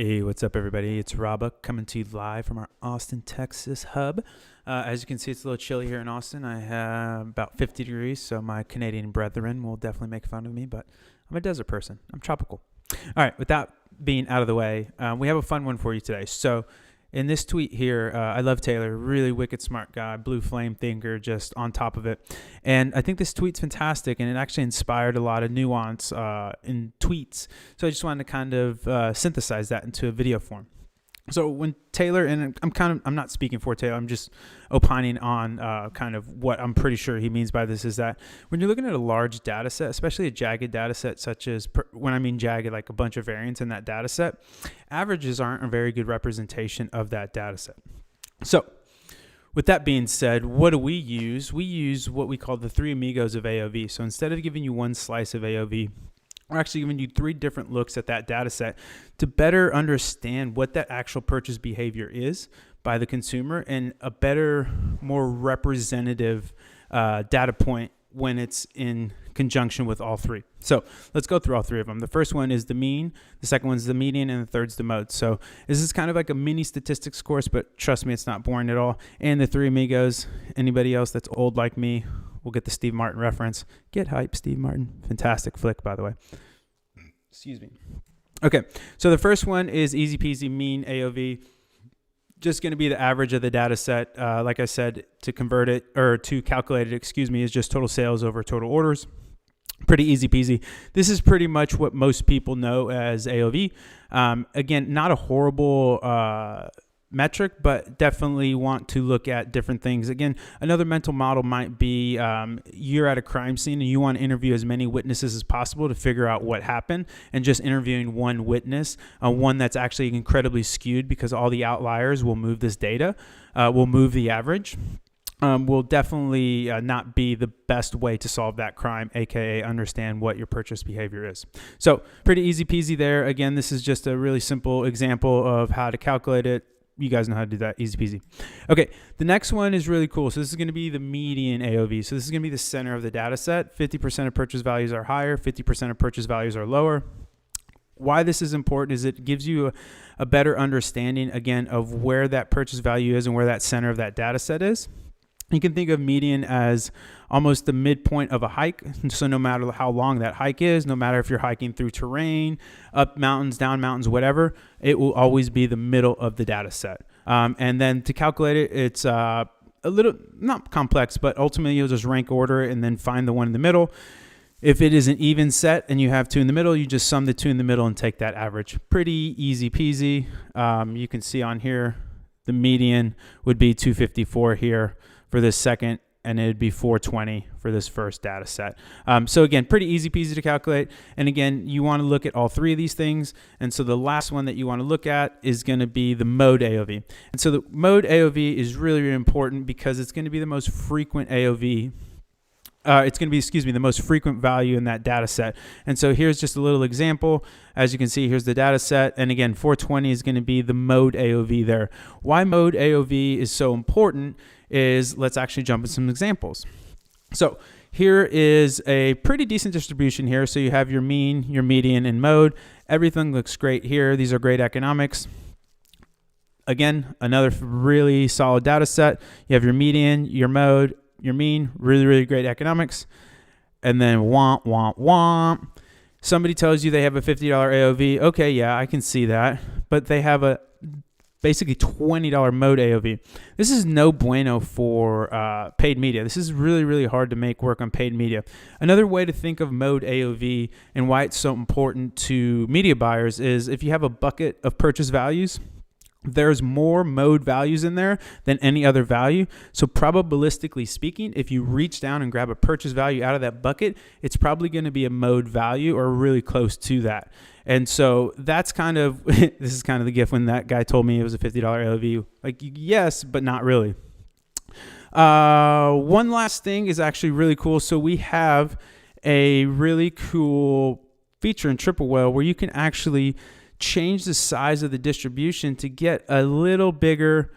Hey, what's up, everybody? It's Rabba coming to you live from our Austin, Texas hub. As you can see, it's a little chilly here in Austin. I have about 50 degrees, so my Canadian brethren will definitely make fun of me, but I'm a desert person. I'm tropical. All right, with that being out of the way, we have a fun one for you today. So in this tweet here, I love Taylor, really wicked smart guy, blue flame thinker, just on top of it. And I think this tweet's fantastic, and it actually inspired a lot of nuance in tweets. So I just wanted to kind of synthesize that into a video form. So when Taylor, and I'm not speaking for Taylor, I'm just opining on kind of what I'm pretty sure he means by this, is that when you're looking at a large data set, especially a jagged data set, such as, when I mean jagged, like a bunch of variants in that data set, averages aren't a very good representation of that data set. So with that being said, what do we use? We use what we call the three amigos of AOV. So instead of giving you one slice of AOV, we're actually giving you three different looks at that data set to better understand what that actual purchase behavior is by the consumer, and a better, more representative data point when it's in conjunction with all three. So let's go through all three of them. The first one is the mean, the second one's the median, and the third's the mode. So this is kind of like a mini statistics course, but trust me, it's not boring at all. And the three amigos, anybody else that's old like me, we'll get the Steve Martin reference. Get hype, Steve Martin. Fantastic flick, by the way. Excuse me. Okay, so the first one is easy peasy, mean AOV. Just going to be the average of the data set. Like I said, to convert it, or to calculate it, is just total sales over total orders. Pretty easy peasy. This is pretty much what most people know as AOV. Again, not a horrible metric, but definitely want to look at different things. Again, another mental model might be you're at a crime scene and you want to interview as many witnesses as possible to figure out what happened, and just interviewing one witness, one that's actually incredibly skewed because all the outliers will move this data, will move the average. Will definitely not be the best way to solve that crime, aka understand what your purchase behavior is. So pretty easy peasy there. Again, this is just a really simple example of how to calculate it. You guys know how to do that, easy peasy. Okay, the next one is really cool. So this is going to be the median AOV. So this is going to be the center of the data set. 50% of purchase values are higher, 50% of purchase values are lower. Why this is important is it gives you a better understanding, again, of where that purchase value is and where that center of that data set is. You can think of median as almost the midpoint of a hike. So no matter how long that hike is, no matter if you're hiking through terrain, up mountains, down mountains, whatever, it will always be the middle of the data set. And then to calculate it, it's a little, not complex, but ultimately you'll just rank order and then find the one in the middle. If it is an even set and you have two in the middle, you just sum the two in the middle and take that average. Pretty easy peasy. You can see on here, the median would be 254 here for this second, and it'd be 420 for this first data set. So again, pretty easy peasy to calculate. And again, you want to look at all three of these things. And so the last one that you want to look at is going to be the mode AOV. And so the mode AOV is really, really important because it's going to be the most frequent AOV. It's going to be, the most frequent value in that data set. And so here's just a little example. As you can see, here's the data set. And again, 420 is going to be the mode AOV there. Why mode AOV is so important is, let's actually jump into some examples. So here is a pretty decent distribution here. So you have your mean, your median, and mode. Everything looks great here. These are great economics. Again, another really solid data set. You have your median, your mode, your mean, really, really great economics. And then womp, womp, womp. Somebody tells you they have a $50 AOV. Okay, yeah, I can see that. But they have a basically $20 mode AOV. This is no bueno for paid media. This is really, really hard to make work on paid media. Another way to think of mode AOV and why it's so important to media buyers is if you have a bucket of purchase values, there's more mode values in there than any other value. So probabilistically speaking, if you reach down and grab a purchase value out of that bucket, it's probably going to be a mode value or really close to that. And so that's kind of, this is kind of the gift when that guy told me it was a $50 AOV. Like, yes, but not really. One last thing is actually really cool. So we have a really cool feature in Triple Whale where you can actually change the size of the distribution to get a little bigger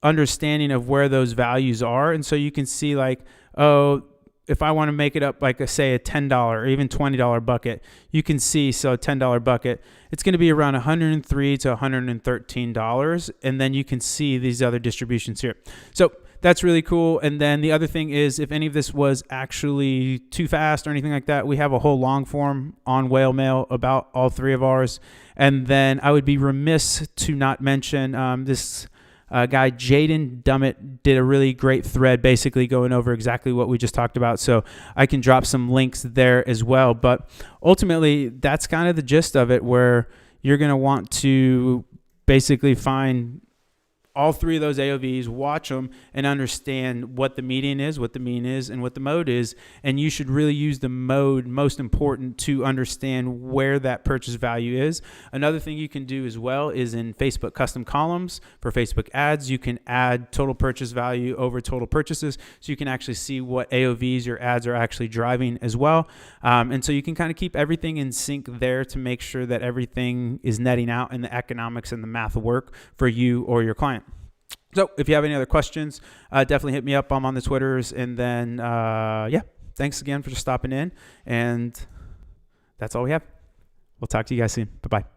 understanding of where those values are. And so you can see like, oh, if I want to make it up like say a $10 or even $20 bucket, you can see, so a $10 bucket, it's going to be around $103 to $113. And then you can see these other distributions here. So that's really cool. And then the other thing is, if any of this was actually too fast or anything like that, we have a whole long form on Whale Mail about all three of ours. And then I would be remiss to not mention this guy Jaden Dummett did a really great thread basically going over exactly what we just talked about. So I can drop some links there as well. But ultimately, that's kind of the gist of it, where you're going to want to basically find all three of those AOVs, watch them, and understand what the median is, what the mean is, and what the mode is. And you should really use the mode most important to understand where that purchase value is. Another thing you can do as well is in Facebook custom columns for Facebook ads, you can add total purchase value over total purchases. So you can actually see what AOVs your ads are actually driving as well. And so you can kind of keep everything in sync there to make sure that everything is netting out and the economics and the math work for you or your client. So if you have any other questions, definitely hit me up. I'm on the Twitters. And then, thanks again for just stopping in. And that's all we have. We'll talk to you guys soon. Bye-bye.